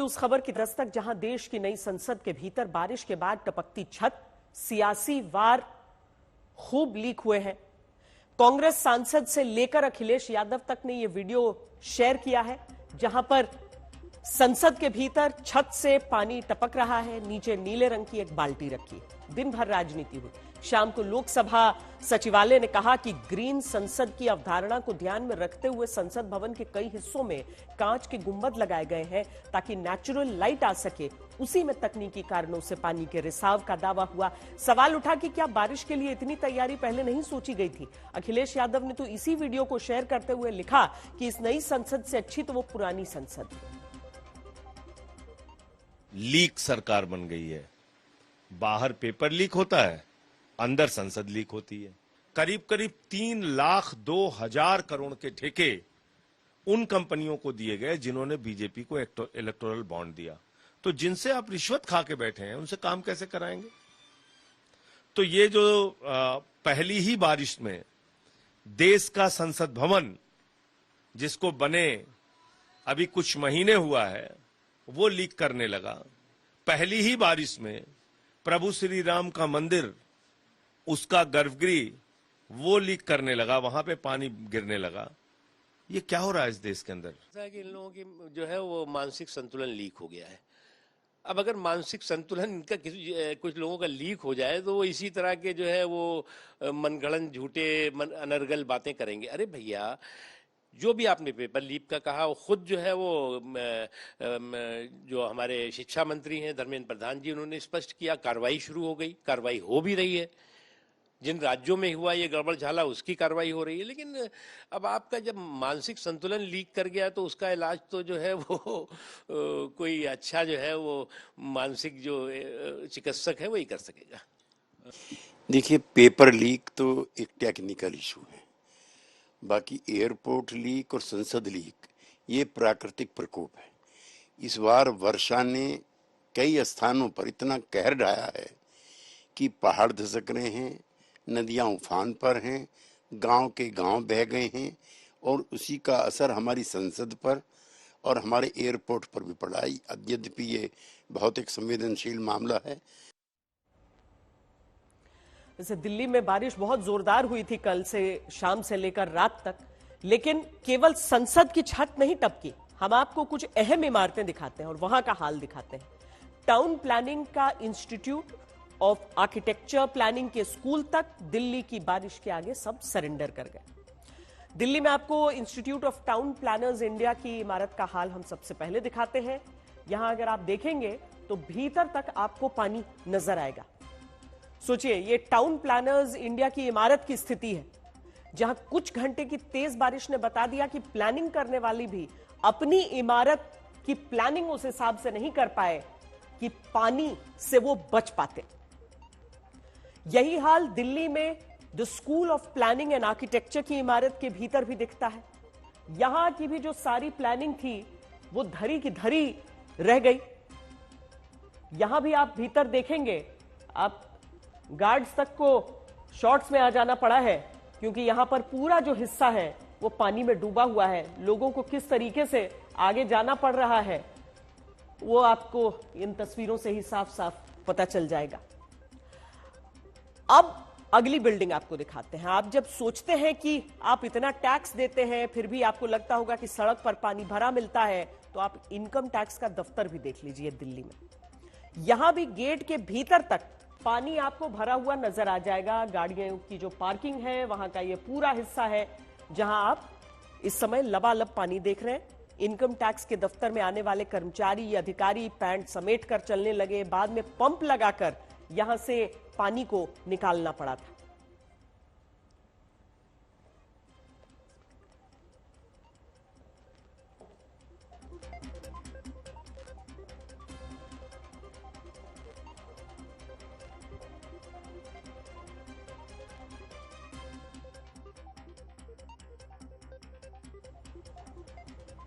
उस खबर की दस्तक जहां देश की नई संसद के भीतर बारिश के बाद टपकती छत, सियासी वार खूब लीक हुए हैं। कांग्रेस सांसद से लेकर अखिलेश यादव तक ने यह वीडियो शेयर किया है, जहां पर संसद के भीतर छत से पानी टपक रहा है, नीचे नीले रंग की एक बाल्टी रखी। दिन भर राजनीति हुई। शाम को लोकसभा सचिवालय ने कहा कि ग्रीन संसद की अवधारणा को ध्यान में रखते हुए संसद भवन के कई हिस्सों में कांच के गुंबद लगाए गए हैं ताकि नेचुरल लाइट आ सके। उसी में तकनीकी कारणों से पानी के रिसाव का दावा हुआ। सवाल उठा कि क्या बारिश के लिए इतनी तैयारी पहले नहीं सोची गई थी? अखिलेश यादव ने तो इसी वीडियो को शेयर करते हुए लिखा कि इस नई संसद से अच्छी तो वो पुरानी संसद। लीक सरकार बन गई है। बाहर पेपर लीक होता है, अंदर संसद लीक होती है। करीब करीब 3,02,000 करोड़ के ठेके उन कंपनियों को दिए गए जिन्होंने बीजेपी को इलेक्टोरल बॉन्ड दिया। तो जिनसे आप रिश्वत खा के बैठे हैं उनसे काम कैसे कराएंगे? तो ये जो पहली ही बारिश में देश का संसद भवन जिसको बने अभी कुछ महीने हुआ है वो लीक करने लगा। पहली ही बारिश में प्रभु श्री राम का मंदिर, उसका गर्भगृह वो लीक करने लगा, वहां पे पानी गिरने लगा। ये क्या हो रहा है इस देश के अंदर? कि इन लोगों की जो है वो मानसिक संतुलन लीक हो गया है। अब अगर मानसिक संतुलन इनका कुछ लोगों का लीक हो जाए तो वो इसी तरह के जो है वो मनगढ़ंत झूठे अनर्गल बातें करेंगे। अरे भैया, जो भी आपने पेपर लीक का कहा, वो खुद जो है वो जो हमारे शिक्षा मंत्री हैं धर्मेंद्र प्रधान जी, उन्होंने स्पष्ट किया। कार्रवाई शुरू हो गई, कार्रवाई हो भी रही है। जिन राज्यों में हुआ ये गड़बड़ झाला उसकी कार्रवाई हो रही है। लेकिन अब आपका जब मानसिक संतुलन लीक कर गया तो उसका इलाज तो जो है वो कोई अच्छा जो है वो मानसिक जो चिकित्सक है वही कर सकेगा। देखिए, पेपर लीक तो एक टेक्निकल इशू है, बाकी एयरपोर्ट लीक और संसद लीक ये प्राकृतिक प्रकोप है। इस बार वर्षा ने कई स्थानों पर इतना कहर ढाया है कि पहाड़ धसक रहे हैं, नदियां उफान पर हैं, गांव के गांव बह गए हैं और उसी का असर हमारी संसद पर और हमारे एयरपोर्ट पर भी पड़ा है। यद्यपि ये बहुत एक संवेदनशील मामला है। जैसे दिल्ली में बारिश बहुत जोरदार हुई थी कल से शाम से लेकर रात तक, लेकिन केवल संसद की छत नहीं टपकी। हम आपको कुछ अहम इमारतें दिखाते हैं और वहां का हाल दिखाते हैं। टाउन प्लानिंग का इंस्टीट्यूट ऑफ आर्किटेक्चर प्लानिंग के स्कूल तक दिल्ली की बारिश के आगे सब सरेंडर कर गए। दिल्ली में आपको institute of town planners India की इमारत का हाल हम सबसे पहले दिखाते हैं। यहां अगर आप देखेंगे तो भीतर तक आपको पानी नजर आएगा। सोचिए, ये टाउन प्लानर्स इंडिया की इमारत की स्थिति है, जहां कुछ घंटे की तेज बारिश ने बता दिया कि प्लानिंग करने वाली भी अपनी इमारत की प्लानिंग उस हिसाब से नहीं कर पाए कि पानी से वो बच पाते। यही हाल दिल्ली में the school of planning and architecture की इमारत के भीतर भी दिखता है। यहां की भी जो सारी प्लानिंग थी वो धरी की धरी रह गई। यहां भी आप भीतर देखेंगे, आप गार्ड्स तक को शॉर्ट्स में आ जाना पड़ा है, क्योंकि यहां पर पूरा जो हिस्सा है वो पानी में डूबा हुआ है। लोगों को किस तरीके से आगे जाना पड़ रहा है वो आपको इन तस्वीरों से ही साफ साफ पता चल जाएगा। अब अगली बिल्डिंग आपको दिखाते हैं। आप जब सोचते हैं कि आप इतना टैक्स देते हैं फिर भी आपको लगता होगा कि सड़क पर पानी भरा मिलता है, तो आप इनकम टैक्स का दफ्तर भी देख लीजिए दिल्ली में। यहां भी गेट के भीतर तक पानी आपको भरा हुआ नजर आ जाएगा। गाड़ियों की जो पार्किंग है वहां का ये पूरा हिस्सा है जहां आप इस समय लबालब पानी देख रहे हैं। इनकम टैक्स के दफ्तर में आने वाले कर्मचारी या अधिकारी पैंट समेट कर चलने लगे। बाद में पंप लगाकर यहां से पानी को निकालना पड़ा था।